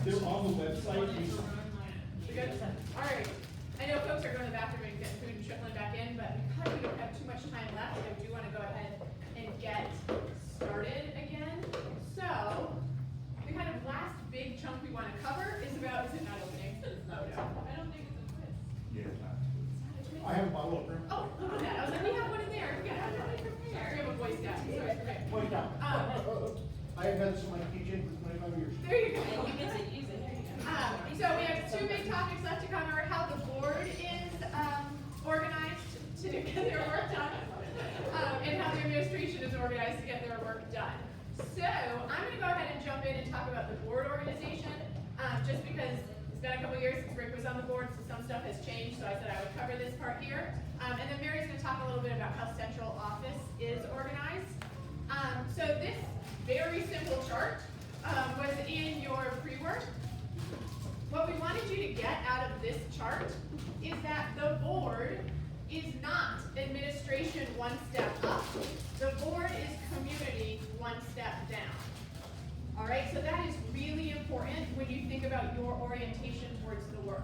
They're on the website. We good? All right. I know folks are going to the bathroom and getting food and trickling back in, but because we don't have too much time left, I do want to go ahead and get started again. So, the kind of last big chunk we want to cover is about, is it not opening? Oh, no. I don't think it's a quiz. Yeah. It's not a quiz. I have a bottle opener. Oh, look at that. I was like, we have one in there. Yeah, I was really prepared. We have a voice down, so it's great. Point down. I have had this in my kitchen for 25 years. There you go. And you get to use it. So we have two big topics left to cover, how the board is organized to get their work done, and how the administration is organized to get their work done. So I'm going to go ahead and jump in and talk about the board organization, just because it's been a couple years since Rick was on the board, so some stuff has changed, so I said I would cover this part here. And then Mary's going to talk a little bit about how central office is organized. So this very simple chart was in your pre-work. What we wanted you to get out of this chart is that the board is not administration one step up. The board is community one step down. All right, so that is really important when you think about your orientation towards the work.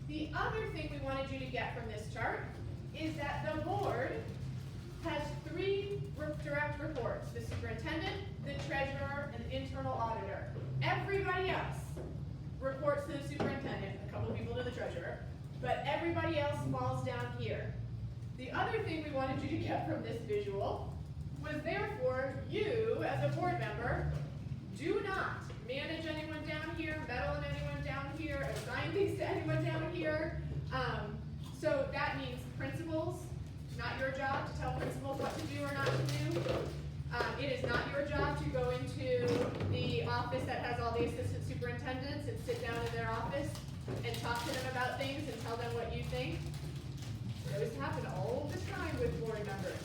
The other thing we wanted you to get from this chart is that the board has three direct reports: the superintendent, the treasurer, and the internal auditor. Everybody else reports to the superintendent, a couple of people to the treasurer, but everybody else falls down here. The other thing we wanted you to get from this visual was, therefore, you as a board member do not manage anyone down here, meddle in anyone down here, assign things to anyone down here. So that means principals, not your job to tell principals what to do or not to do. It is not your job to go into the office that has all the assistant superintendents and sit down in their office and talk to them about things and tell them what you think. Those happen all the time with board members.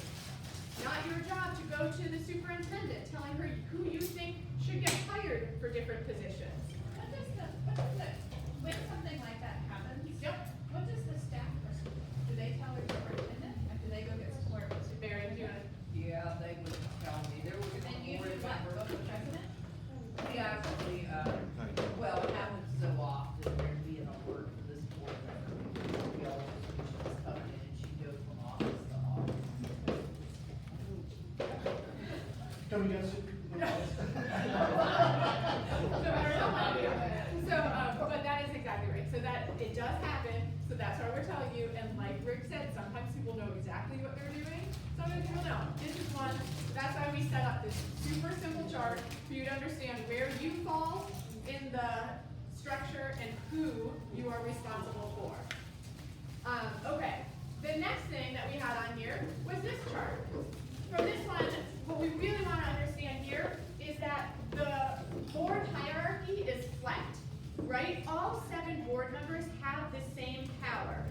Not your job to go to the superintendent telling her who you think should get hired for different positions. When something like that happens, Yep. what does the staff person do? Do they tell their superintendent, or do they go get support? Mary, do you want to? Yeah, they would tell me, there was a And you board do what, member. go to the president? We actually, well, it happens so often, there'd be an alert for this board member. We all, she's coming in and she goes from office to office. Tell me guys. But that is exactly right. So that it does happen. So that's why we're telling you. And like Rick said, sometimes people know exactly what they're doing. Sometimes people don't. This is one. That's why we set up this super simple chart for you to understand where you fall in the structure and who you are responsible for. Okay. The next thing that we had on here was this chart. For this one, what we really want to understand here is that the board hierarchy is flat, right? All 7 board members have the same power.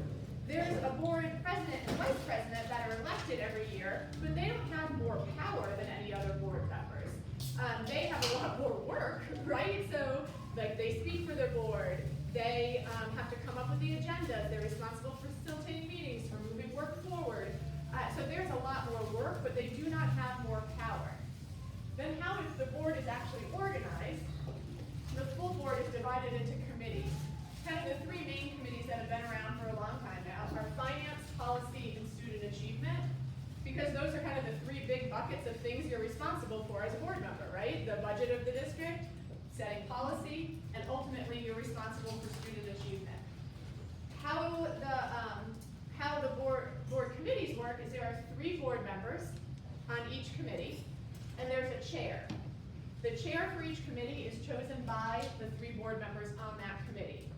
There's a board president and vice president that are elected every year, but they don't have more power than any other board members. They have a lot more work, right? So, like, they speak for their board. They have to come up with the agendas. They're responsible for facilitating meetings, for moving work forward. So there's a lot more work, but they do not have more power. Then how is the board is actually organized? The full board is divided into committees. Kind of the 3 main committees that have been around for a long time now are finance, policy, and student achievement, because those are kind of the 3 big buckets of things you're responsible for as a board member, right? The budget of the district, setting policy, and ultimately you're responsible for student achievement. How the board committees work is there are 3 board members on each committee, and there's a chair. The chair for each committee is chosen by the 3 board members on that committee.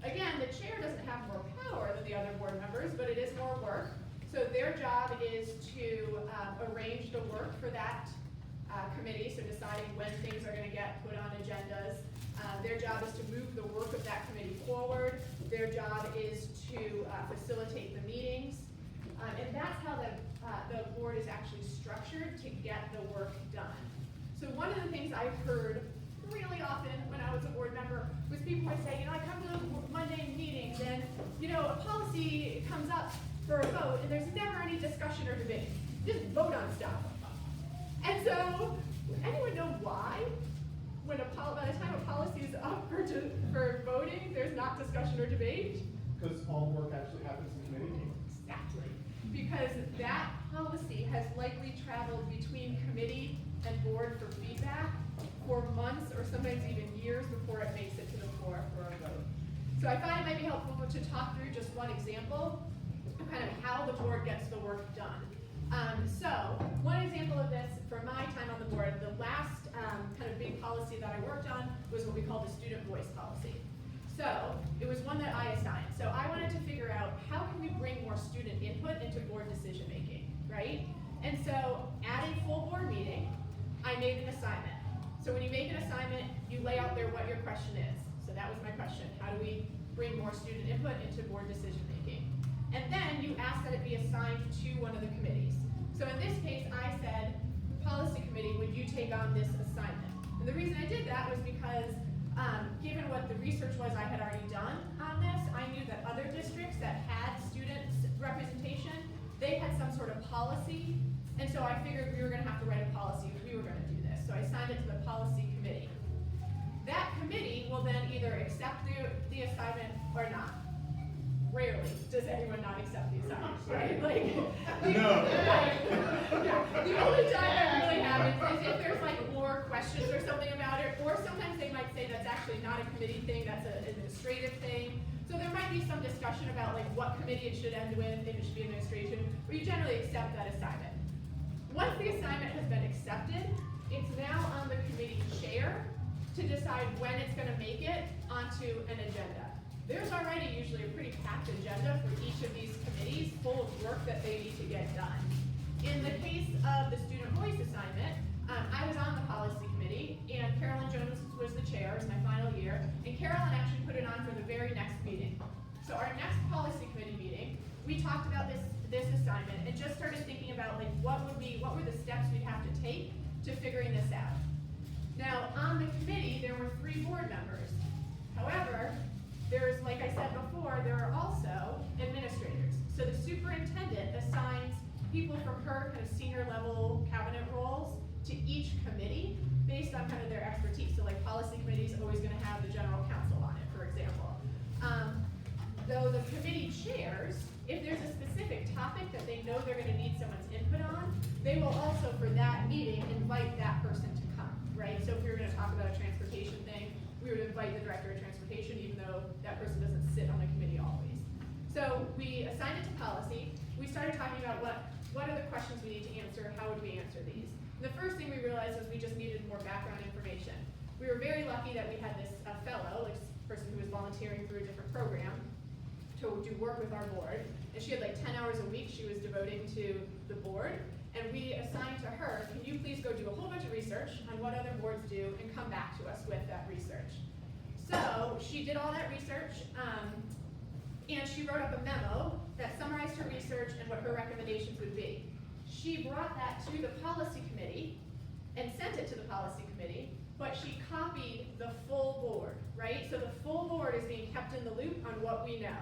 Again, the chair doesn't have more power than the other board members, but it is more work. So their job is to arrange the work for that committee, so deciding when things are going to get put on agendas. Their job is to move the work of that committee forward. Their job is to facilitate the meetings. And that's how the board is actually structured to get the work done. So one of the things I've heard really often when I was a board member was people would say, I come to the Monday meetings and, a policy comes up for a vote and there's never any discussion or debate. Just vote on stuff. And so, anyone know why? By the time a policy is up for for voting, there's not discussion or debate? Because all work actually happens in committee meetings. Exactly. Because that policy has likely traveled between committee and board for feedback for months or sometimes even years before it makes it to the floor for a vote. So I thought it might be helpful to talk through just one example of kind of how the board gets the work done. So one example of this from my time on the board, the last kind of big policy that I worked on was what we call the student voice policy. So it was one that I assigned. So I wanted to figure out how can we bring more student input into board decision making, right? And so at a full board meeting, I made an assignment. So when you make an assignment, you lay out there what your question is. So that was my question. How do we bring more student input into board decision making? And then you ask that it be assigned to one of the committees. So in this case, I said, policy committee, would you take on this assignment? And the reason I did that was because given what the research was I had already done on this, I knew that other districts that had students representation, they had some sort of policy. And so I figured we were gonna have to write a policy if we were gonna do this. So I assigned it to the policy committee. That committee will then either accept the assignment or not. Rarely does anyone not accept the assignment, right? Like, No. Right. Yeah. The only time that really happens is if there's like more questions or something about it, or sometimes they might say that's actually not a committee thing, that's an administrative thing. So there might be some discussion about like what committee it should end with, if it should be administration, but you generally accept that assignment. Once the assignment has been accepted, it's now on the committee chair to decide when it's gonna make it onto an agenda. There's already usually a pretty packed agenda for each of these committees full of work that they need to get done. In the case of the student voice assignment, I was on the policy committee and Carolyn Jones was the chair, it was my final year, and Carolyn actually put it on for the very next meeting. So our next policy committee meeting, we talked about this assignment and just started thinking about like what were the steps we'd have to take to figuring this out. Now, on the committee, there were 3 board members. However, there's, like I said before, there are also administrators. So the superintendent assigns people from her kind of senior level cabinet roles to each committee based on kind of their expertise. So like policy committee is always gonna have the general counsel on it, for example. Though the committee chairs, if there's a specific topic that they know they're gonna need someone's input on, they will also, for that meeting, invite that person to come, right? So if we were gonna talk about a transportation thing, we would invite the director of transportation, even though that person doesn't sit on the committee always. So we assigned it to policy. We started talking about what are the questions we need to answer, how would we answer these? And the first thing we realized was we just needed more background information. We were very lucky that we had this fellow, like this person who was volunteering through a different program to do work with our board. And she had like 10 hours a week she was devoting to the board. And we assigned to her, can you please go do a whole bunch of research on what other boards do and come back to us with that research. So she did all that research, and she wrote up a memo that summarized her research and what her recommendations would be. She brought that to the policy committee and sent it to the policy committee, but she copied the full board, right? So the full board is being kept in the loop on what we know.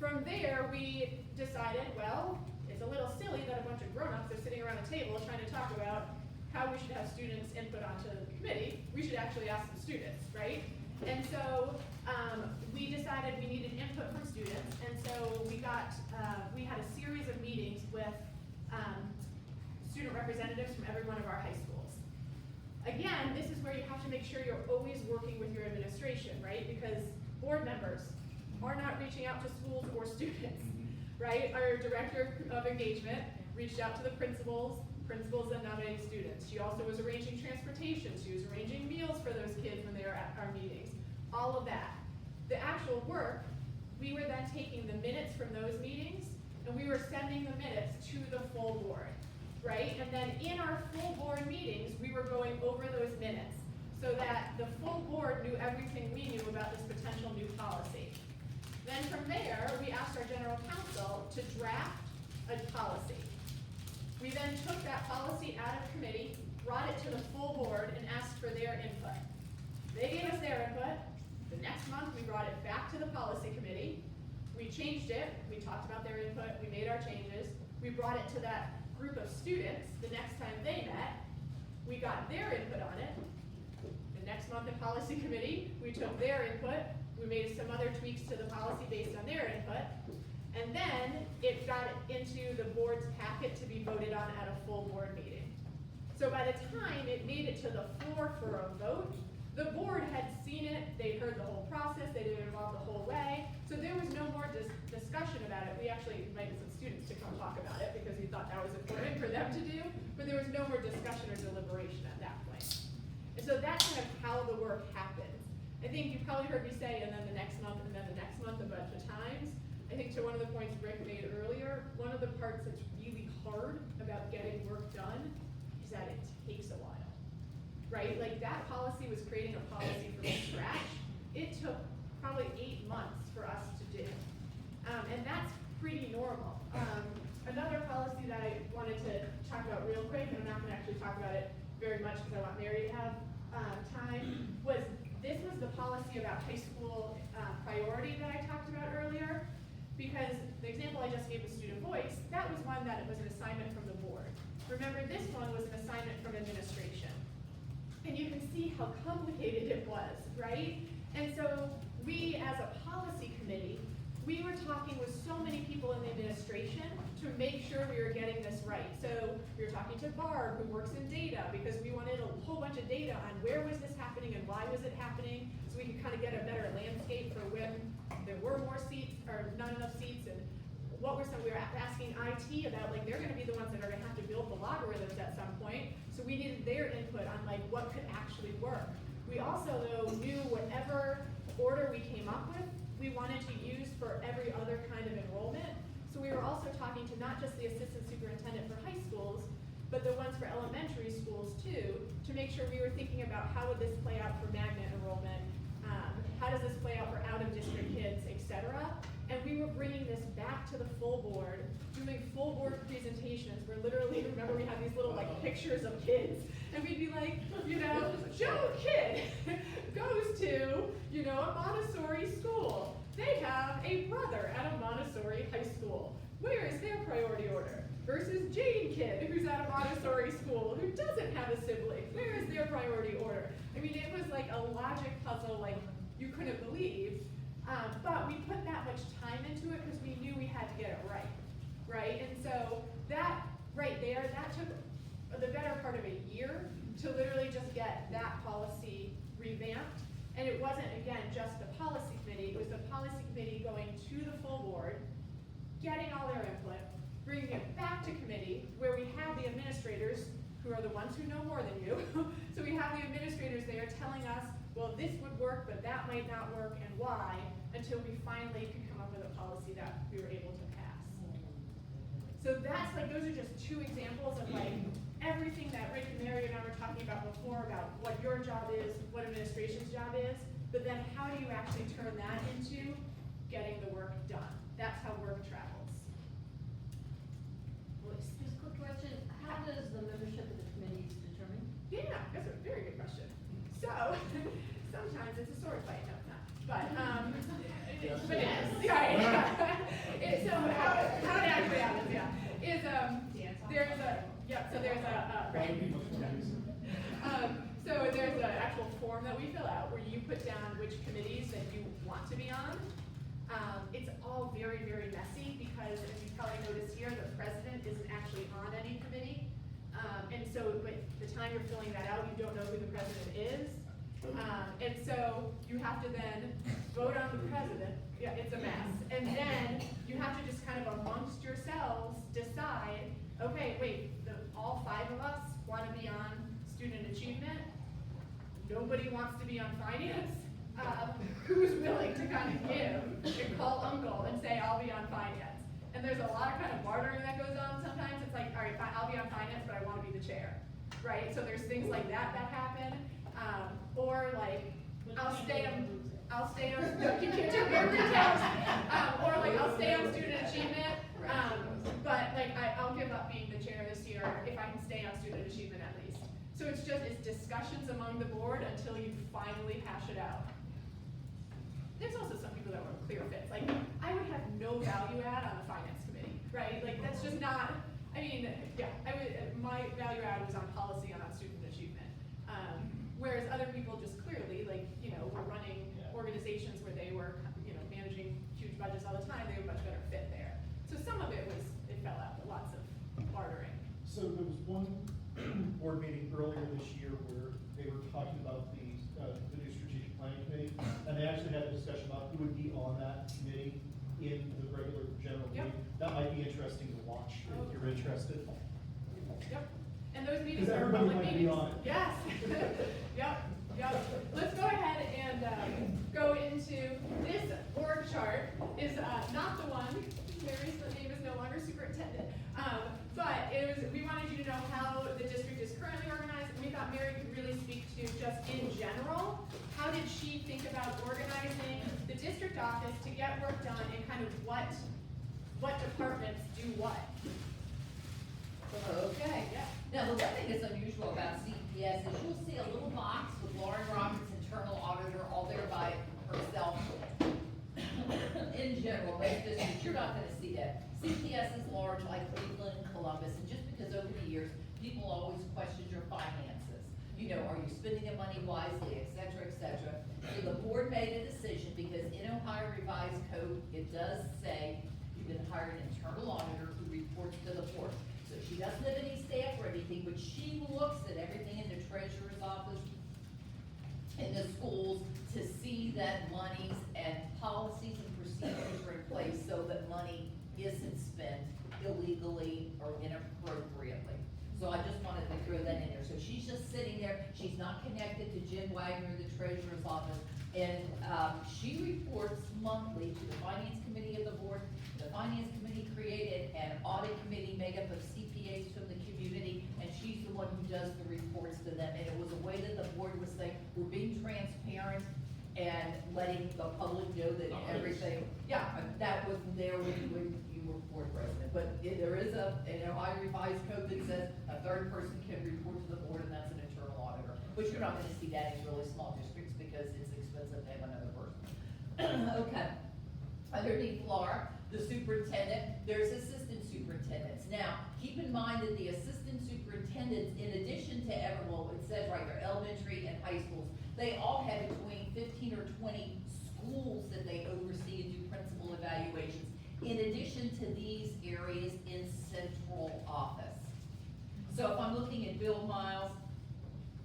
From there, we decided, well, it's a little silly that a bunch of grown-ups are sitting around a table trying to talk about how we should have students input onto the committee. We should actually ask the students, right? And so we decided we needed input from students, and so we had a series of meetings with student representatives from every one of our high schools. Again, this is where you have to make sure you're always working with your administration, right? Because board members are not reaching out to schools or students, right? Our director of engagement reached out to the principals then nominated students. She also was arranging transportation. She was arranging meals for those kids when they were at our meetings. All of that. The actual work, we were then taking the minutes from those meetings and we were sending the minutes to the full board, right? And then in our full board meetings, we were going over those minutes so that the full board knew everything we knew about this potential new policy. Then from there, we asked our general counsel to draft a policy. We then took that policy out of committee, brought it to the full board, and asked for their input. They gave us their input. The next month, we brought it back to the policy committee. We changed it. We talked about their input. We made our changes. We brought it to that group of students the next time they met. We got their input on it. The next month in policy committee, we we took their input, we made some other tweaks to the policy based on their input, and then it got into the board's packet to be voted on at a full board meeting. So by the time it made it to the floor for a vote, the board had seen it, they'd heard the whole process, they'd been involved the whole way, so there was no more discussion about it. We actually invited some students to come talk about it because we thought that was important for them to do, but there was no more discussion or deliberation at that point. And so that's kind of how the work happens. I think you probably heard me say, and then the next month, and then the next month a bunch of times. I think to one of the points Rick made earlier, one of the parts that's really hard about getting work done is that it takes a while, right? Like that policy was creating a policy from scratch. It took probably 8 months for us to do. And that's pretty normal. Another policy that I wanted to talk about real quick, and I'm not gonna actually talk about it very much because I want Mary to have time, this was the policy about high school priority that I talked about earlier. Because the example I just gave with student voice, that was one that it was an assignment from the board. Remember, this one was an assignment from administration. And you can see how complicated it was, right? And so we, as a policy committee, we were talking with so many people in the administration to make sure we were getting this right. So we were talking to Barb, who works in data, because we wanted a whole bunch of data on where was this happening and why was it happening, so we could kind of get a better landscape for when there were more seats or not enough seats, and what were some, we were asking IT about, like, they're gonna be the ones that are gonna have to build the logarithms at some point, so we needed their input on like what could actually work. We also though knew whatever order we came up with, we wanted to use for every other kind of enrollment. So we were also talking to not just the assistant superintendent for high schools, but the ones for elementary schools too, to make sure we were thinking about how would this play out for magnet enrollment, how does this play out for out-of-district kids, etc. And we were bringing this back to the full board, doing full board presentations where literally, remember we had these little like pictures of kids, and we'd be like, you know, Joe Kid goes to, you know, a Montessori school. They have a brother at a Montessori high school. Where is their priority order? Versus Jane Kid, who's at a Montessori school, who doesn't have a sibling. Where is their priority order? I mean, it was like a logic puzzle like you couldn't believe, but we put that much time into it because we knew we had to get it right, right? And so that right there, that took the better part of a year to literally just get that policy revamped. And it wasn't, again, just the policy committee, it was the policy committee going to the full board, getting all their input, bringing it back to committee, where we have the administrators, who are the ones who know more than you. So we have the administrators there telling us, well, this would work, but that might not work, and why, until we finally could come up with a policy that we were able to pass. So that's like, those are just two examples of like, everything that Rick and Mary and I were talking about before about what your job is, what administration's job is, but then how do you actually turn that into getting the work done? That's how work travels. Just a quick question, how does the membership of the committees determine? Yeah, that's a very good question. So, sometimes it's a sword fight, no, it's not. But it is, right. So how it actually happens, yeah, is, there's a, yeah, so there's a, right. So there's an actual form that we fill out where you put down which committees that you want to be on. It's all very, very messy because, as you probably noticed here, the president isn't actually on any committee. And so by the time you're filling that out, you don't know who the president is. And so you have to then vote on the president. Yeah, it's a mess. And then you have to just kind of amongst yourselves decide, okay, wait, all 5 of us want to be on student achievement. Nobody wants to be on finance. Who's willing to kind of give and call uncle and say, I'll be on finance? And there's a lot of kind of bartering that goes on sometimes. It's like, all right, fine, I'll be on finance, but I want to be the chair, right? So there's things like that happen. Or like, I'll stay on, no, you can't do more details. Or like, I'll stay on student achievement, but like, I'll give up being the chair this year if I can stay on student achievement at least. So it's discussions among the board until you finally hash it out. There's also some people that were clear fits. Like, I would have no value add on the finance committee, right? Like, that's just not, I mean, yeah, my value add was on policy and on student achievement. Whereas other people just clearly, like, you know, were running budgets all the time, they would much better fit there. So some of it fell out, but lots of bartering. So there was one board meeting earlier this year where they were talking about the new strategic planning committee, and they actually had a discussion about who would be on that committee in the regular general Yep. meeting. That might be interesting to watch if you're interested. Yep, and those meetings Because are everybody public might be meetings. on it. Yes, yep. Let's go ahead and, go into, this org chart is, not the one, Mary's name is no longer superintendent. But we wanted you to know how the district is currently organized, and we thought Mary could really speak to just in general, how did she think about organizing the district office to get work done and kind of what departments do what? Okay. Yeah. Now, the one thing that's unusual about CPS is you'll see a little box with Lauren Roberts, internal auditor, all there by herself. In general, most districts, you're not gonna see that. CPS is large, like Cleveland, Columbus, and just because over the years, people always question your finances. You know, are you spending the money wisely, et cetera, et cetera. So the board made a decision, because in Ohio Revised Code, it does say you can hire an internal auditor who reports to the board. So she doesn't have any staff or anything, but she looks at everything in the treasurer's office, in the schools, to see that monies and policies and procedures are in place so that money isn't spent illegally or inappropriately. So I just wanted to throw that in there. So she's just sitting there, she's not connected to Jim Wagner, the treasurer's office, and, she reports monthly to the finance committee of the board. The finance committee created an audit committee made up of CPAs from the community, and she's the one who does the reports to them. And it was a way that the board was saying, we're being transparent and letting the public know that everything, that was there when you were board president. But there is an Ohio Revised Code that says a third person can report to the board, and that's an internal auditor. But you're not gonna see that in really small districts because it's expensive to have another person. Okay. Underneath Laura, the superintendent, there's assistant superintendents. Now, keep in mind that the assistant superintendents, in addition to it says right there, elementary and high schools, they all have between 15 or 20 schools that they oversee and do principal evaluations, in addition to these areas in central office. So if I'm looking at Bill Miles,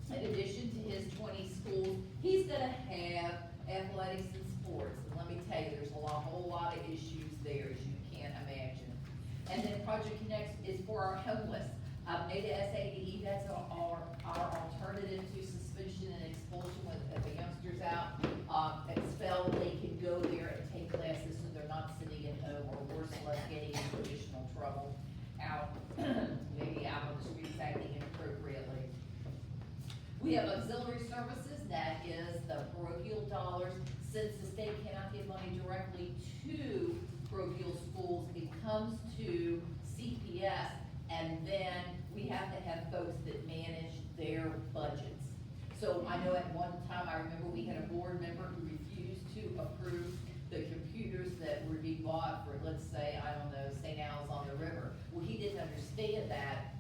in addition to his 20 schools, he's gonna have athletics and sports. And let me tell you, there's a whole lot of issues there, as you can't imagine. And then Project Connect is for our homeless. ADA SADE, that's our alternative to suspension and expulsion when if a youngster's out, expelled, they can go there and take classes so they're not sitting at home, or worse, less getting into additional trouble out, maybe out on the streets acting inappropriately. We have auxiliary services, that is the parochial dollars. Since the state cannot give money directly to parochial schools, it comes to CPS, and then we have to have folks that manage their budgets. So I know at one time, I remember we had a board member who refused to approve the computers that were being bought for, let's say, I don't know, St. Al's on the River. Well, he didn't understand that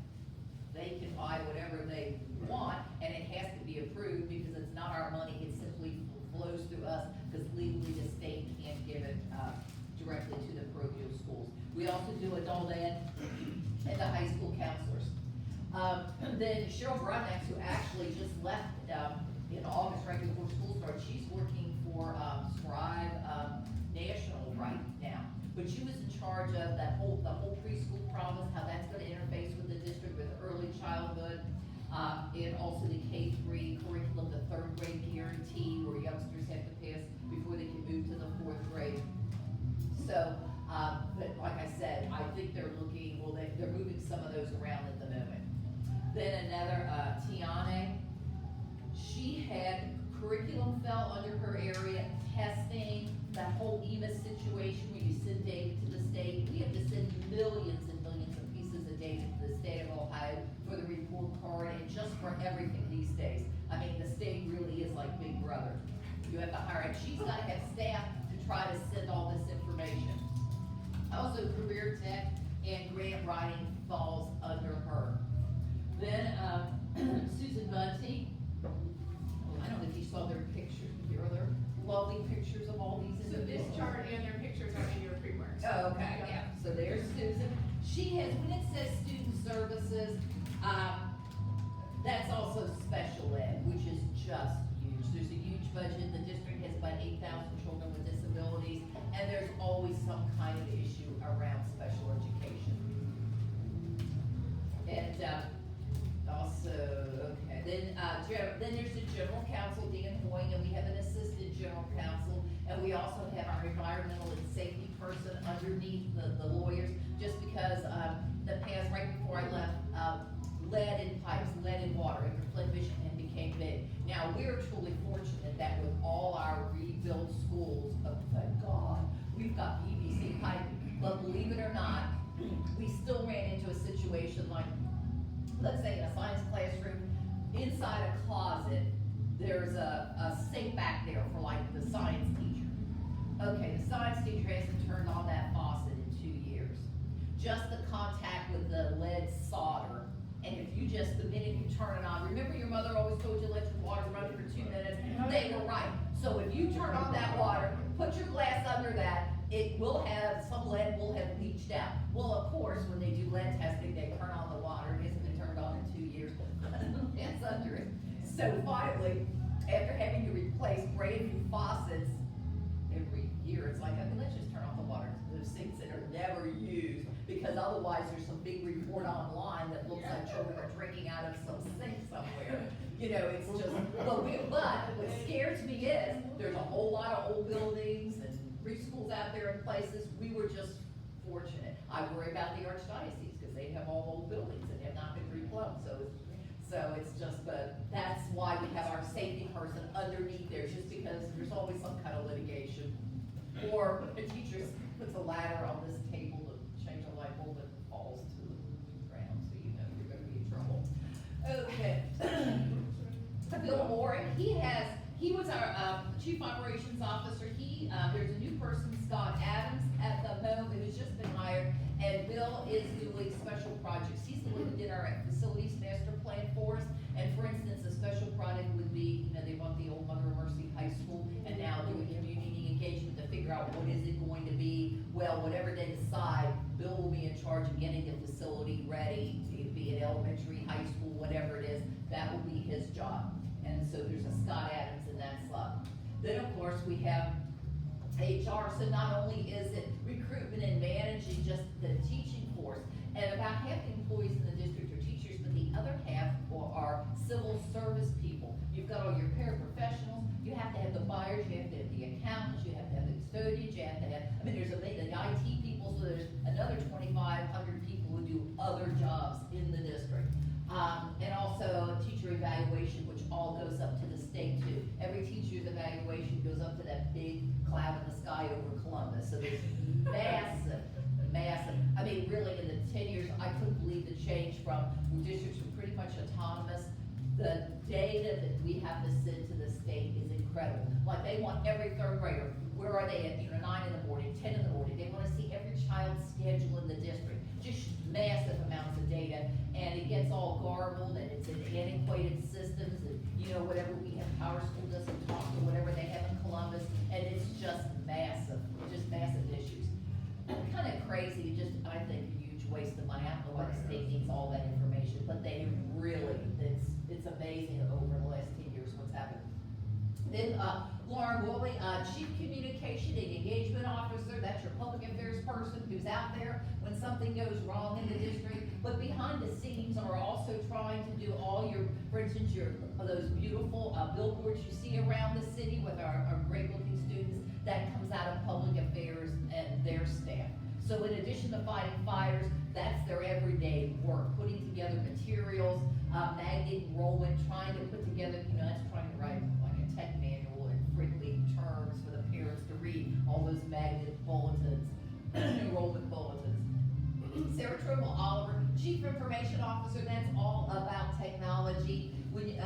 they can buy whatever they want, and it has to be approved because it's not our money, it simply flows through us, because legally the state can't give it, directly to the parochial schools. We also do adult ed and the high school counselors. Then Cheryl Broadnax, who actually just left, in August, right before school started, she's working for, Scribe, National right now. But she was in charge of the whole preschool promise, how that's gonna interface with the district, with early childhood, and also the K-3 curriculum, the third grade guarantee, where youngsters have to pass before they can move to the fourth grade. So, but like I said, I think they're looking, they're moving some of those around at the moment. Then another, Tiana, she had curriculum fell under her area, testing, that whole EMIS situation where you send data to the state. We have to send millions and millions of pieces of data to the state of Ohio for the report card and just for everything these days. I mean, the state really is like Big Brother. You have to hire, and she's gotta have staff to try to send all this information. Also, career tech and grant writing falls under her. Then, Susan Bunty, I don't know if you saw their pictures, your other lovely you pictures of all these So this individuals. chart and their pictures are in your pre-work. Oh, okay, yeah, so there's Susan. She has, when it says student services, that's also special ed, which is just huge. There's a huge budget, the district has about 8,000 children with disabilities, and there's always some kind of issue around special education. And, also, okay, then there's the general counsel, Dan Hoying, and we have an assistant general counsel, and we also have our environmental and safety person underneath the lawyers, just because, the past, right before I left, lead in pipes, lead in water, and Flint, Michigan became big. Now, we're truly fortunate that with all our rebuilt schools, oh, thank God, we've got PVC piping, but believe it or not, we still ran into a situation like, let's say in a science classroom, inside a closet, there's a sink back there for like the science teacher. Okay, the science teacher hasn't turned on that faucet in 2 years. Just the contact with the lead solder, and if you just, the minute you turn it on, remember your mother always told you let your water run for 2 minutes? They were right. So if you turn on that water, put your glass under that, it will have, some lead will have leached out. Well, of course, when they do lead testing, they turn on the water, it hasn't been turned on in 2 years, it's under it. So finally, after having to replace brand new faucets every year, it's like, I mean, let's just turn off the water to those sinks that are never used, because otherwise there's some big report online that looks like children are drinking out of some sink somewhere. You know, it's just, but what scares me is, there's a whole lot of old buildings and preschools out there in places, we were just fortunate. I worry about the archdiocese, because they have all old buildings that have not been replumbed, so it's just, but that's why we have our safety person underneath there, just because there's always some kind of litigation. Or a teacher puts a ladder on this table to change a light bulb that falls to the ground, so you know you're gonna be in trouble. Okay. Bill Moore, he was our, chief operations officer, there's a new person, Scott Adams, at the moment, who's just been hired, and Bill is doing special projects. He's the one who did our facilities master plan for us, and for instance, a special project would be, you know, they want the old Mother of Mercy High School, and now doing community engagement to figure out what is it going to be. Well, whatever they decide, Bill will be in charge of getting the facility ready, be it elementary, high school, whatever it is, that will be his job. And so there's a Scott Adams in that slot. Then, of course, we have HR, so not only is it recruitment and managing just the teaching force, and about half the employees in the district are teachers, but the other half are civil service people. You've got all your paraprofessionals, you have to have the buyers, you have to have the accountants, you have to have the custodians, you have to have, I mean, there's the IT people, so there's another 2,500 people who do other jobs in the district. And also teacher evaluation, which all goes up to the state too. Every teacher's evaluation goes up to that big cloud in the sky over Columbus. So there's massive, I mean, really in the 10 years, I couldn't believe the change from districts were pretty much autonomous. The data that we have to send to the state is incredible. Like they want every third grader, where are they at, 9 in the morning, 10 in the morning. They want to see every child's schedule in the district. Just massive amounts of data, and it gets all garbled, and it's in antiquated systems, and whatever we have, Power School doesn't talk to whatever they have in Columbus, and it's just massive issues. Kind of crazy, just, I think, a huge waste of money. I don't know why the state needs all that information, but they really, it's amazing over the last 10 years what's happened. Then, Lauren Woolley, Chief Communication and Engagement Officer, that's your public affairs person who's out there when something goes wrong in the district, but behind the scenes are also trying to do all your, for instance, those beautiful billboards you see around the city with our great looking students, that comes out of public affairs and their staff. So in addition to fighting fires, that's their everyday work, putting together materials, magnet enrollment, trying to put together, that's trying to write like a tech manual and friendly terms for the parents to read, all those magnet bulletins, enrollment bulletins. Sarah Trimble Oliver, Chief Information Officer, that's all about technology. When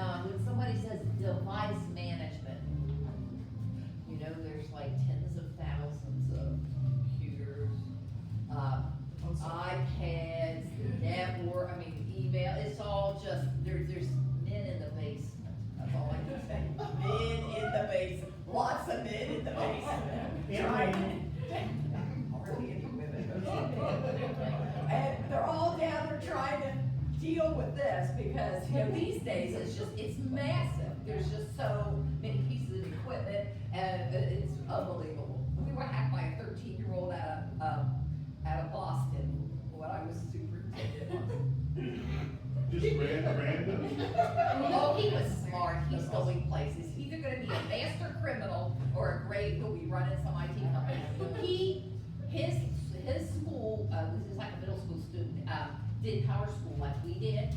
somebody says device management, there's like tens of thousands of computers, iPads, network, email, it's all just, there's men in the basement, that's all I can say. Men in the basement, lots of men in the basement. Trying hardly any women. And they're all down there trying to deal with this because, you know, these days it's massive. There's just so many pieces of equipment and it's unbelievable. We were hacked by a 13-year-old out of Boston when I was superintendent. Just random? Oh, he was smart, he's going places, he's either gonna be a master criminal or a great, he'll be running some IT company. His school, this is like a middle school student, did Power School like we did.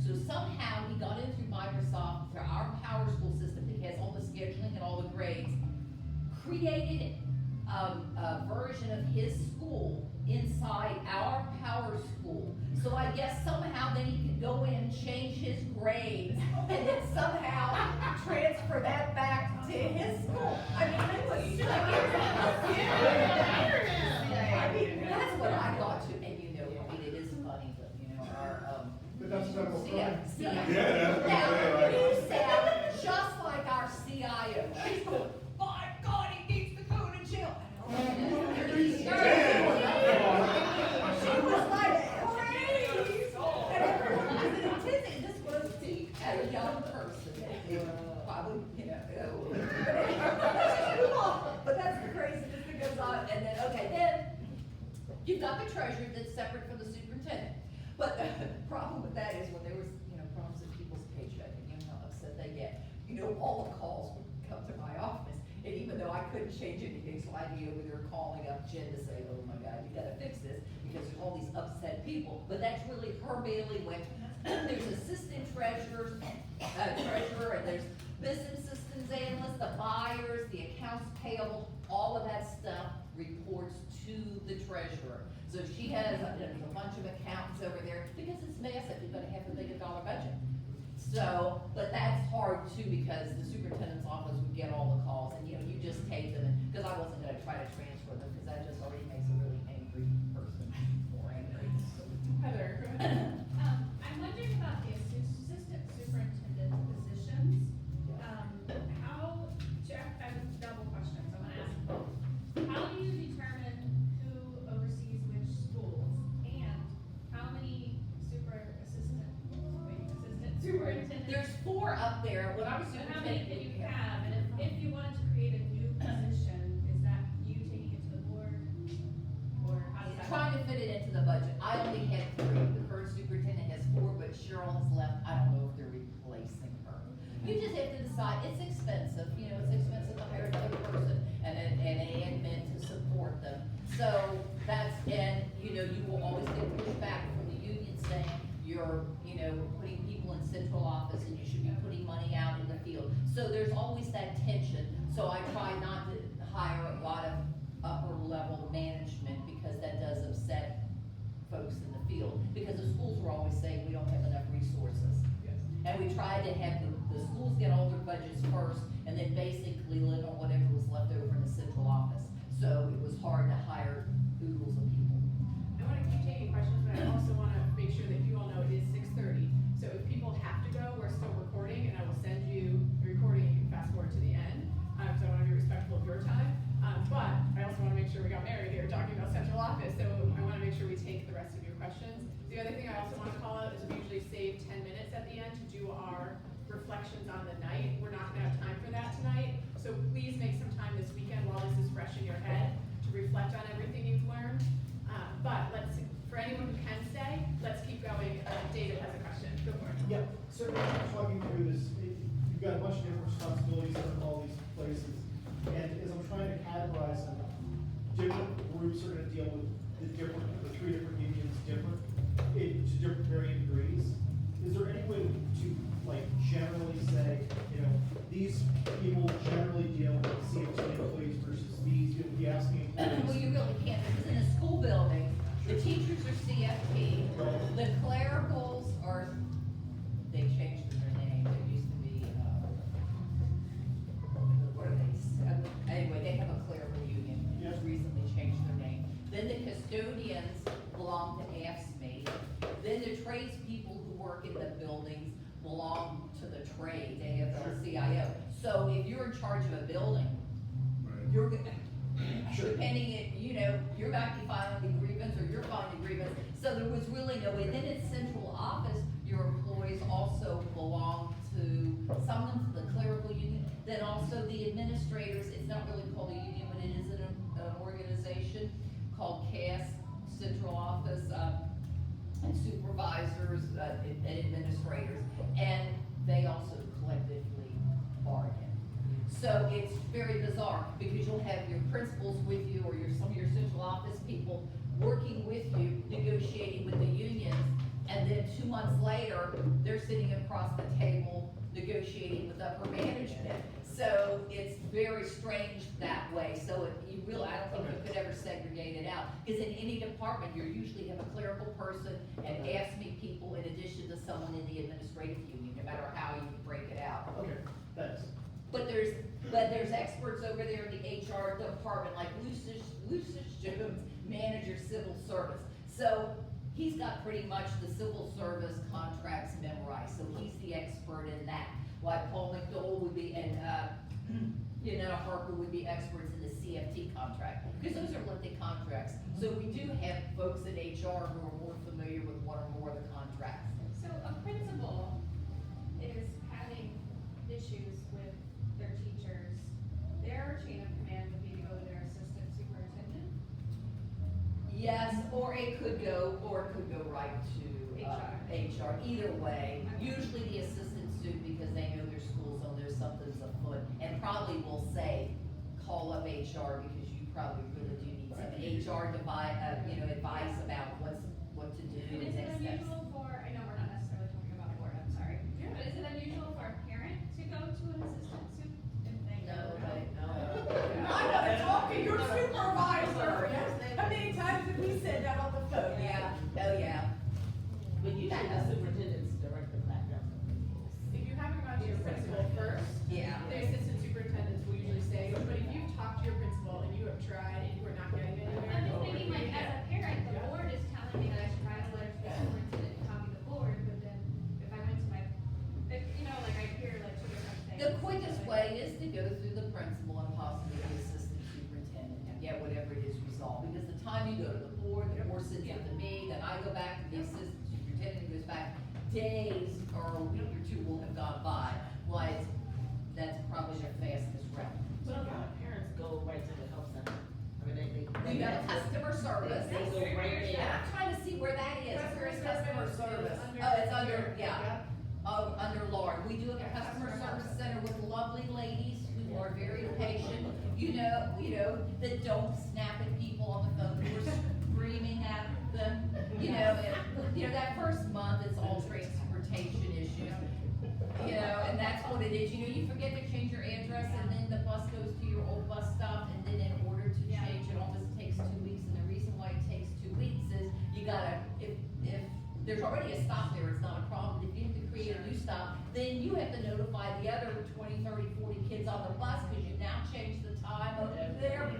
So somehow he got in through Microsoft, through our Power School system that has all the scheduling and all the grades, created a version of his school inside our Power School. So I guess somehow then he could go in, change his grades, and then somehow transfer that back to his school. I mean, it was I mean, that's what I thought too, and you know, I mean, it is funny, but you know, our, But that's federal crime. Yeah, that's what I'm saying, Now, like- you sound just like our CIO. He's going, my God, he needs to go to jail. She was like, crazy. And everyone was intending, this was a young person. Probably, you know, but anyway, let's just move on. But that's the craziness that goes on. And then, okay, then you've got the treasurer that's separate from the superintendent. But the problem with that is when there was, you know, problems with people's paycheck and you know how upset they get, you know, all the calls would come to my office. And even though I couldn't change anything, so I'd be over there calling up Jen to say, oh my God, you gotta fix this because there's all these upset people. But that's really her bailiwick. There's assistant treasurers, treasurer, and there's business systems analysts, the buyers, the accounts payable, all of that stuff reports to the treasurer. So she has there's a bunch of accountants over there because it's massive. You've got a $500 million budget. So, but that's hard too because the superintendent's office would get all the calls and you know, you just take them and, because I wasn't gonna try to transfer them because that just already makes a really angry person more angry. Heather, go ahead. I'm wondering about the assistant superintendent positions. How, Jeff, I have double questions, I'm gonna ask both. How do you determine who oversees which schools? And how many assistant superintendents? There's 4 up there. When I was So how many superintendent. do you have? And if you wanted to create a new position, is that you taking it to the board? Or how does that? Trying to fit it into the budget. I only had 3. The current superintendent has 4, but Cheryl has left. I don't know if they're replacing her. You just have to decide. It's expensive. You know, it's expensive to hire another person and an admin to support them. So that's, and you know, you will always get pushback from the union saying you're, you know, putting people in central office and you should be putting money out in the field. So there's always that tension. So I try not to hire a lot of upper level management because that does upset folks in the field. Because the schools were always saying we don't have enough resources. And we tried to have the schools get all their budgets first and then basically live on whatever was left over in the central office. So it was hard to hire oodles of people. I wanna keep taking questions, but I also wanna make sure that you all know it is 6:30. So if people have to go, we're still recording, and I will send you the recording, you can fast forward to the end, because I wanna be respectful of your time. But I also wanna make sure we got Mary here talking about central office, so I wanna make sure we take the rest of your questions. The other thing I also wanna call out is we usually save 10 minutes at the end to do our reflections on the night. We're not gonna have time for that tonight, so please make some time this weekend while this is fresh in your head to reflect on everything you've learned. But for anyone who can stay, let's keep going. David has a question. Go for it. Yeah, so talking through this, you've got a bunch of different responsibilities in all these places. And as I'm trying to categorize them, different groups are gonna deal with the 3 different unions to different varying degrees. Is there any way to like generally say, you know, these people generally deal with CFT employees versus these, you'd be asking employees? Well, you really can't, because in a school building, the teachers are CFP, the clericals are, they changed their name, they used to be, what are they? Anyway, they have a clerical union, they just recently changed their name. Then the custodians belong to AFSCME, then the tradespeople who work in the buildings belong to the trade, AFL-CIO. So if you're in charge of a building, Right. you're, Sure. depending if, you know, you're gonna be filing the grievance or you're filing the grievance. So there was really no, and then its central office, your employees also belong to, some of them to the clerical union, then also the administrators, it's not really called a union, but it is an organization called CAS, central office, and supervisors, and administrators, and they also collectively bargain. So it's very bizarre, because you'll have your principals with you, or some of your central office people working with you, negotiating with the unions, and then 2 months later, they're sitting across the table negotiating with upper management. So it's very strange that way, so you really, I don't think you could ever segregate it out, because in any department, you usually have a clerical person and AFSCME people in addition to someone in the administrative union, no matter how you break it out. Okay, thanks. But there's experts over there in the HR department, like Lucius Jones, manager civil service. So he's got pretty much the civil service contracts memorized, so he's the expert in that. Like Paul McDowell would be, and, Harper would be experts in the CFT contract, because those are lengthy contracts. So we do have folks in HR who are more familiar with one or more of the contracts. So a principal is having issues with their teachers. Their chain of command would be to go to their assistant superintendent. Yes, or it could go right to, HR, either way. Usually the assistant suit, because they know their school zone, there's something's afoot, and probably will say, call up HR, because you probably really do need some HR advice about what to do And and is it next steps. unusual for, I know we're not necessarily talking about board, I'm sorry, but is it unusual for a parent to go to an assistant suit if they know? I'm gonna talk to your supervisor. How many times have we said that on the phone? Yeah, oh yeah. But usually the superintendent's director of that, If you haven't gone to your principal first, Yeah. the assistant superintendents will usually say, but if you've talked to your principal and you have tried and you are not getting anywhere. I'm just thinking, like, as a parent, the board is telling me that I should write a letter to the superintendent and copy the board, but then if I went to my, I hear like two different things. The quickest way is to go through the principal and possibly the assistant superintendent and get whatever it is resolved. Because the time you go to the board sends it to me, then I go back to the assistant superintendent, it goes back days or a week or two will have gone by. That's probably the fastest route. But a lot of parents go right to the help center. I mean, they. We got customer service. They go right And there. I'm trying to see where that is. Where is customer service? Under- Oh, it's under, yeah. Oh, under Lauren. We do have a customer service center with lovely ladies who are very patient, that don't snap at people on the phone who are screaming at them. That first month, it's all transportation issues. And that's what it is. You forget to change your address and then the bus goes to your old bus stop, and then in order to change, it almost takes 2 weeks. And the reason why it takes 2 weeks is you gotta, if there's already a stop there, it's not a problem. If you have to create a new stop, then you have to notify the other 20, 30, 40 kids on the bus, because you've now changed the time over there.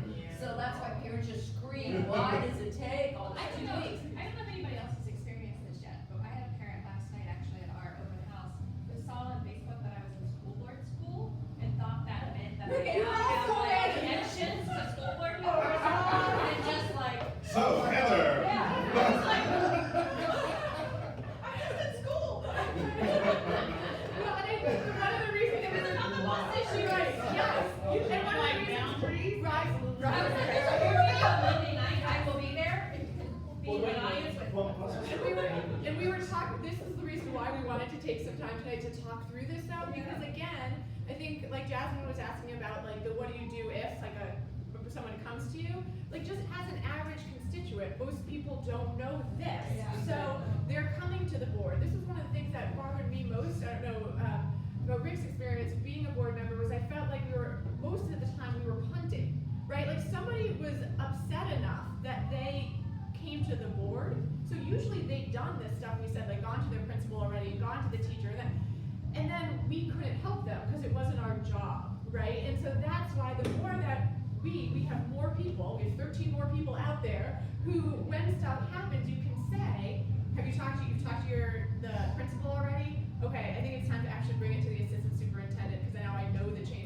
So that's why parents just scream, why does it take all I these don't 2 know, weeks? I don't know if anybody else has experienced this yet, but I had a parent last night actually at our open house who saw on Facebook that I was in school board school and thought that meant that I Okay, now you're have also like ready. connections to school board Oh, members. God. And just like, So, Heather. yeah, I was like, I'm just in school. Well, I think one of the reasons it was about the bus issue, right? Yes. And one of the reasons, right, I was like, there's a board meeting on Monday night, I will be there, be in the audience with. And we were talking, this is the reason why we wanted to take some time tonight to talk through this though, because again, I think like Jasmine was asking about like the what do you do if someone comes to you, like just as an average constituent, most people don't know this. Yeah. So they're coming to the board. This is one of the things that bothered me most, I don't know, about Rick's experience of being a board member was I felt like most of the time we were punting, right? Like somebody was upset enough that they came to the board. So usually they'd done this stuff, we said, like gone to their principal already, gone to the teacher, and then we couldn't help them because it wasn't our job, right? And so that's why the more that we have more people, we have 13 more people out there who, when stuff happens, you can say, you've talked to the principal already? Okay, I think it's time to actually bring it to the assistant superintendent, because now I know the chain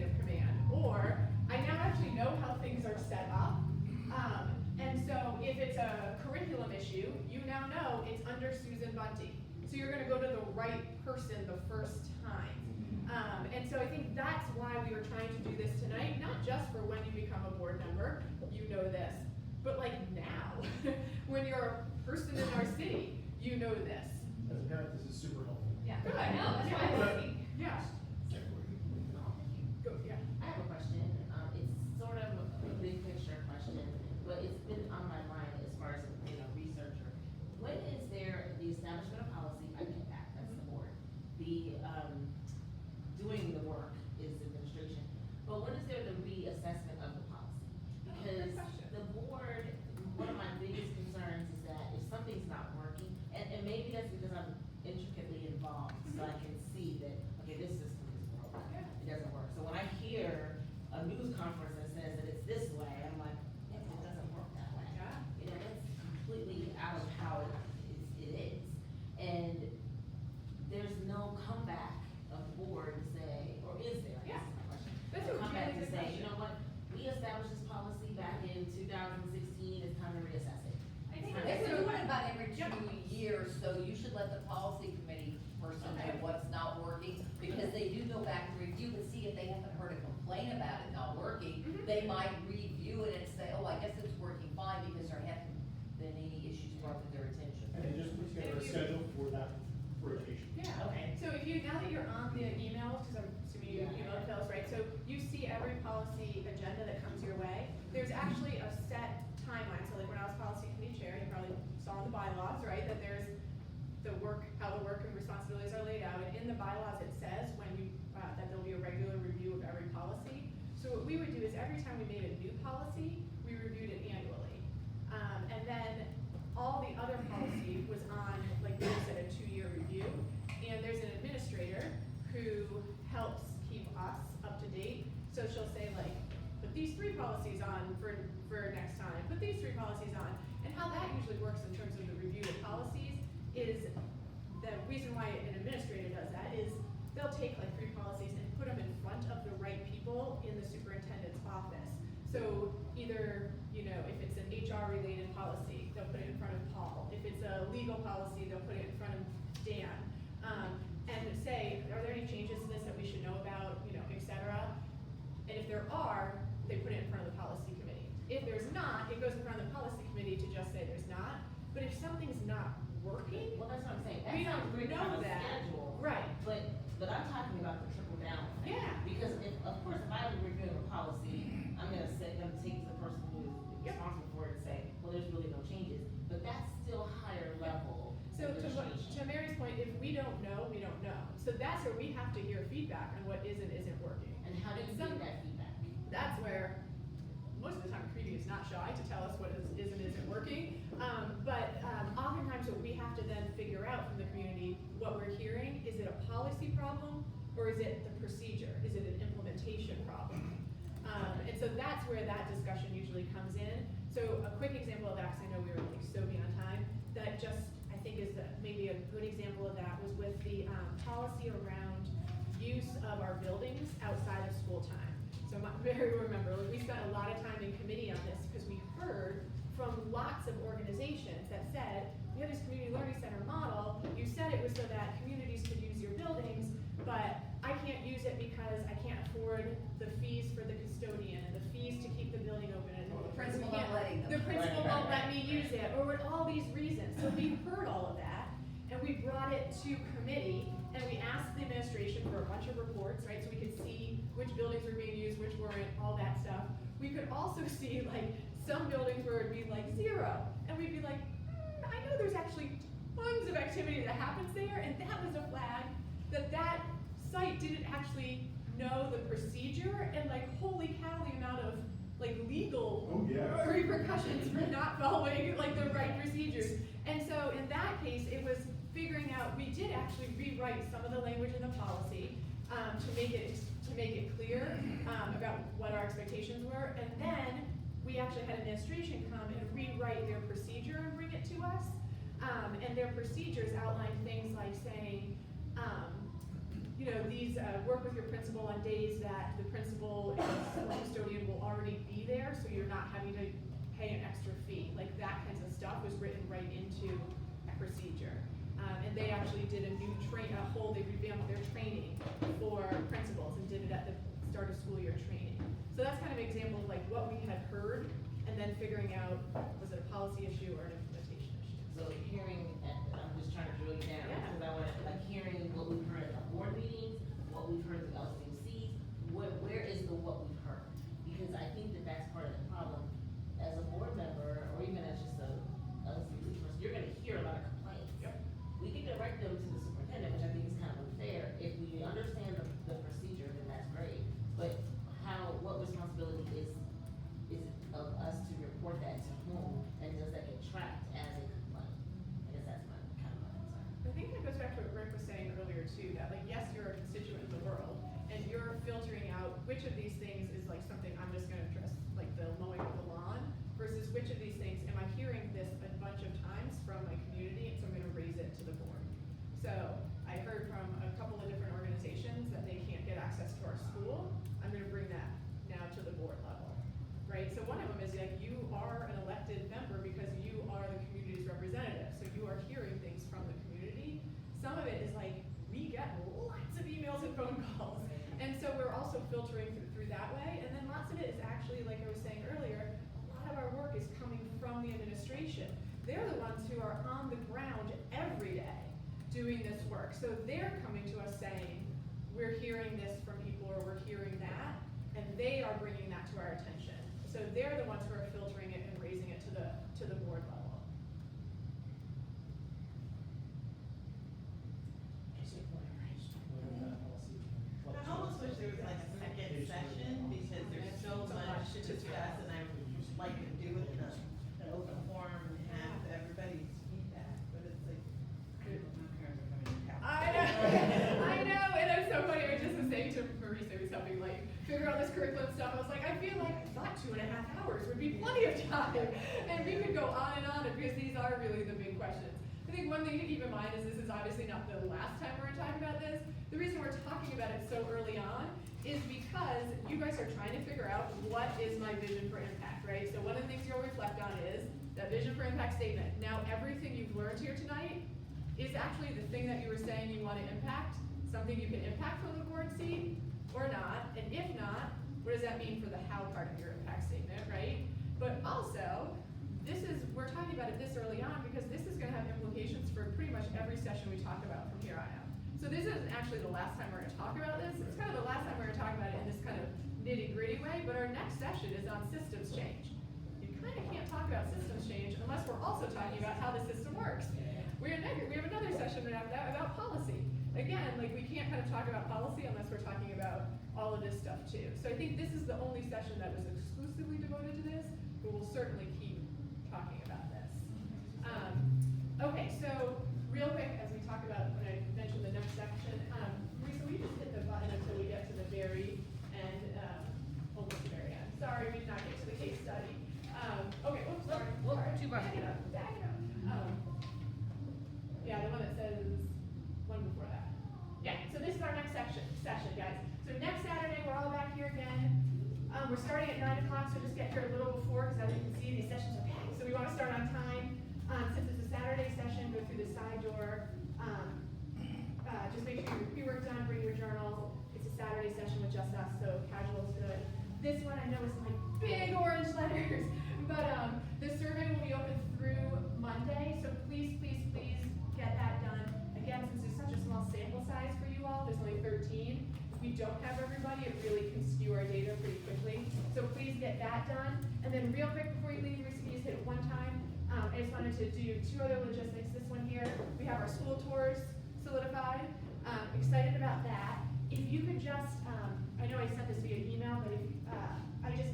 now know it's under Susan Bunty. So you're gonna go to the right person the first time. And so I think that's why we were trying to do this tonight, not just for when you become a board member, you know this, but like now, when you're a person in our city, you know this. As a parent, this is super helpful. Yeah, Good. I know, that's why I'm asking. Yeah. Go, yeah. I have a question, it's sort of a big picture question, but it's been on my mind as far as, researcher. When is there the establishment of policy, I get that, that's the board. The, doing the work is administration, but when is there the reassessment of the policy? Because Good question. the board, one of my biggest concerns is that if something's not working, and maybe that's because I'm intricately involved, so I can see that, okay, this system is broken, Yeah. it doesn't work. So when I hear a news conference that says that it's this way, I'm like, yeah, it doesn't work that way. Yeah. That's completely out of how it is. And there's no comeback of the board to say, or is there? I guess is my question. That's No a comeback really to good say, question. you know what, we established this policy back in 2016, it's time to reassess it. I think They it's would do it about every Yep. 2 years, so you should let the policy committee person know what's not working, because they do go back and review, but see if they haven't heard a complaint about it not working, Mhm. they might review it and say, oh, I guess it's working fine, because there haven't been any issues brought to their attention. And then just put together a schedule for that rotation. Yeah. Okay. So if you, now that you're on the emails, because I'm assuming you email Phyllis, right? So you see every policy agenda that comes your way. There's actually a set timeline. So like when I was policy committee chair, you probably saw in the bylaws, right? That there's the work, how the work and responsibilities are laid out. And in the bylaws, it says when you, that there'll be a regular review of every policy. So what we would do is every time we made a new policy, we reviewed it annually. And then all the other policy was on, like we said, a 2-year review. And there's an administrator who helps keep us up to date. So she'll say like, put these 3 policies on for next time, put these 3 policies on. And how that usually works in terms of the review of policies is, the reason why an administrator does that is they'll take like 3 policies and put them in front of the right people in the superintendent's office. So either, if it's an HR related policy, they'll put it in front of Paul. If it's a legal policy, they'll put it in front of Dan. And say, are there any changes to this that we should know about, et cetera? And if there are, they put it in front of the policy committee. If there's not, it goes in front of the policy committee to just say there's not. But if something's not working, Well, that's what I'm saying, we that don't sounds great to know have a that. schedule. Right. But I'm talking about the trickle down thing. Yeah. Because if, of course, if I were reviewing a policy, I'm gonna take the person who is Yep. responsible for it and say, well, there's really no changes. But that's still higher level So to administration. Mary's point, if we don't know, we don't know. So that's where we have to hear feedback on what is and isn't working. And how do you some- get that feedback? That's where, most of the time, Creedy is not shy to tell us what is and isn't working. But oftentimes what we have to then figure out from the community, what we're hearing, is it a policy problem or is it the procedure? Is it an implementation problem? And so that's where that discussion usually comes in. So a quick example of that, because I know we were like so beyond time, that just, I think is maybe a good example of that was with the policy around use of our buildings outside of school time. So Mary will remember, we spent a lot of time in committee on this because we heard from lots of organizations that said, we have this community learning center model, you said it was so that communities could use your buildings, but I can't use it because I can't afford the fees for the custodian and the fees to keep the building open. And Or the principal we can't- not letting them. The principal Right, won't right, let me right. use it, or with all these reasons. So we heard all of that, and we brought it to committee, and we asked the administration for a bunch of reports, right? So we could see which buildings were being used, which weren't, all that stuff. We could also see like some buildings where it'd be like 0, and we'd be like, I know there's actually tons of activity that happens there, and that was a flag that site didn't actually know the procedure, and like, holy cow, the amount of like legal Oh, yeah. repercussions for not following like the right procedures. And so in that case, it was figuring out, we did actually rewrite some of the language in the policy to make it clear about what our expectations were, and then we actually had administration come and rewrite their procedure and bring it to us. And their procedures outline things like saying, these work with your principal on days that the principal or custodian will already be there, so you're not having to pay an extra fee. Like that kinds of stuff was written right into procedure. And they actually did a new they revamped their training for principals and did it at the start of school year training. So that's kind of an example of like what we had heard and then figuring out, was it a policy issue or an implementation issue? So hearing, I'm just trying to drill you down, Yeah. because I want, like, hearing what we've heard at the board meetings, what we've heard at the LCCs, where is the what we've heard? Because I think that that's part of the problem. As a board member, or even as just a LCC person, you're gonna hear a lot of complaints. Yep. We can direct them to the superintendent, which I think is kind of unfair. If we understand the procedure, then that's great. But what responsibility is it of us to report that to whom, and does that get tracked as a complaint? I guess that's my concern. I think that goes back to what Rick was saying earlier too, that like, yes, you're a constituent in the world, and you're filtering out which of these things is like something I'm just gonna address, like the mowing of the lawn, versus which of these things, am I hearing this a bunch of times from my community, and so I'm gonna raise it to the board. So, I heard from a couple of different organizations that they can't get access to our school, I'm gonna bring that now to the board level, right? So one of them is like, you are an elected member because you are the community's representative, so you are hearing things from the community. Some of it is like, we get lots of emails and phone calls, and so we're also filtering through that way, and then lots of it is actually, like I was saying earlier, a lot of our work is coming from the administration. They're the ones who are on the ground every day doing this work, so they're coming to us saying, we're hearing this from people, or we're hearing that, and they are bringing that to our attention. So they're the ones who are filtering it and raising it to the board level. I almost wish there was like a second session, because there's so much to discuss, and I would like to do it in an open forum and have everybody's feedback, but it's like, parents are coming to town. I know, and it's so funny, I just was saying to Marisa, who's helping like figure out this curriculum stuff, I was like, I feel like I thought 2.5 hours would be plenty of time, and we could go on, because these are really the big questions. I think one thing to keep in mind is this is obviously not the last time we're gonna talk about this. The reason we're talking about it so early on is because you guys are trying to figure out what is my vision for impact, right? So one of the things you'll reflect on is that vision for impact statement. Now, everything you've learned here tonight is actually the thing that you were saying you want to impact, something you can impact from the board seat or not, and if not, what does that mean for the how part of your impact statement, right? But also, we're talking about it this early on because this is gonna have implications for pretty much every session we talk about from here on out. So this isn't actually the last time we're gonna talk about this, it's kind of the last time we're gonna talk about it in this kind of nitty-gritty way, but our next session is on systems change. You kind of can't talk about systems change unless we're also talking about how the system works. We have another session right after that about policy. Again, like we can't kind of talk about policy unless we're talking about all of this stuff too. So I think this is the only session that was exclusively devoted to this, but we'll certainly keep talking about this. Okay, so real quick, as we talk about, when I mentioned the next section, Lisa, we just hit the button until we get to the very end, almost the very end. Sorry, we did not get to the case study. Okay, oops, sorry. Two buttons. Back it up. Yeah, the one that says, one before that. Yeah, so this is our next session, guys. So next Saturday, we're all back here again. We're starting at 9 o'clock, so just get here a little before, because as you can see, these sessions are packed, so we want to start on time. Since it's a Saturday session, go through the side door. Just make sure your pre-work done, bring your journal. It's a Saturday session with just us, so casual is good. This one I know is like big orange letters, but the survey will be open through Monday, so please, please, please get that done. Again, since there's such a small sample size for you all, there's only 13. If we don't have everybody, it really can skew our data pretty quickly. So please get that done. And then real quick before you leave, Risa, just hit it one time. I just wanted to do 2 other logistics. This one here, we have our school tours solidified. Excited about that. If you could just, I know I sent this via email, but if,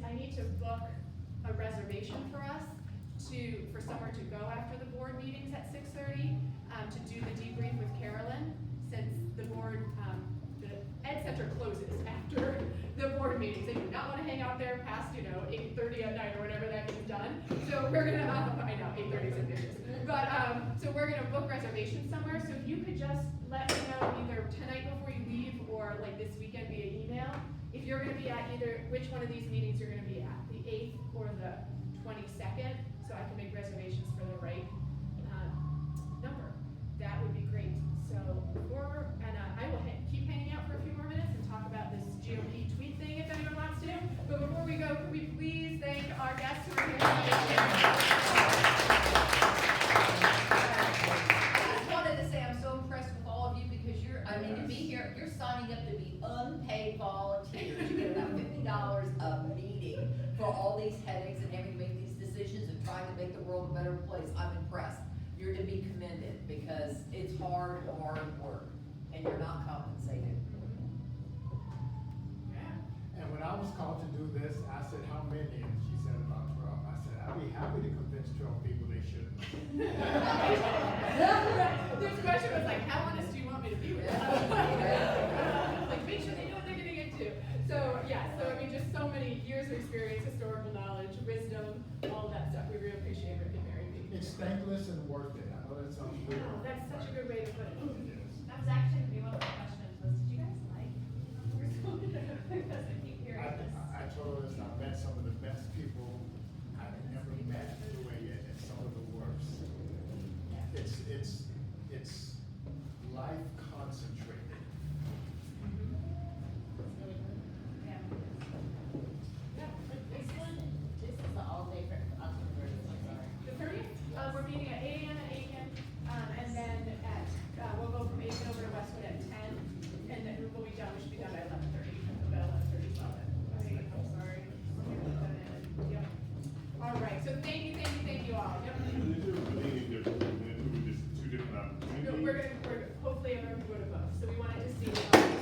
I need to book a reservation for us for somewhere to go after the board meetings at 6:30 to do the debrief with Carolyn, since the board, the Ed Center closes after the board meetings. They do not want to hang out there past, 8:30 at night or whatever that gets done. So we're gonna, I know, 8:30 is ambitious. But, so we're gonna book reservations somewhere. So if you could just let me know either tonight before you leave or like this weekend via email, if you're gonna be at which one of these meetings you're gonna be at, the 8th or the 22nd, so I can make reservations for the right number. that would be great. So I will keep hanging out for a few more minutes and talk about this GOP tweet thing if anyone wants to. But before we go, could we please thank our guests who are here today? I just wanted to say I'm so impressed with all of you because to be here, you're signing up to be unpaid volunteers. You get about $50 a meeting for all these headaches and having to make these decisions and trying to make the world a better place. I'm impressed. You're to be commended because it's hard work and you're not compensated. Yeah. And when I was called to do this, I said, how many? And she said about 12. I said, I'd be happy to convince 12 people they shouldn't. This question was like, how honest do you want me to be with them? Like, make sure they know what they're getting into. So, yeah, so I mean, just so many years of experience, historical knowledge, wisdom, all of that stuff. We really appreciate Rick and Mary being here. It's thankless and worth it. I know that sounds weird. Oh, that's such a good way to put it. It is. That was actually gonna be one of the questions, was did you guys like because I keep hearing this. I told us I met some of the best people I've ever met doing it, and some of the worst. It's life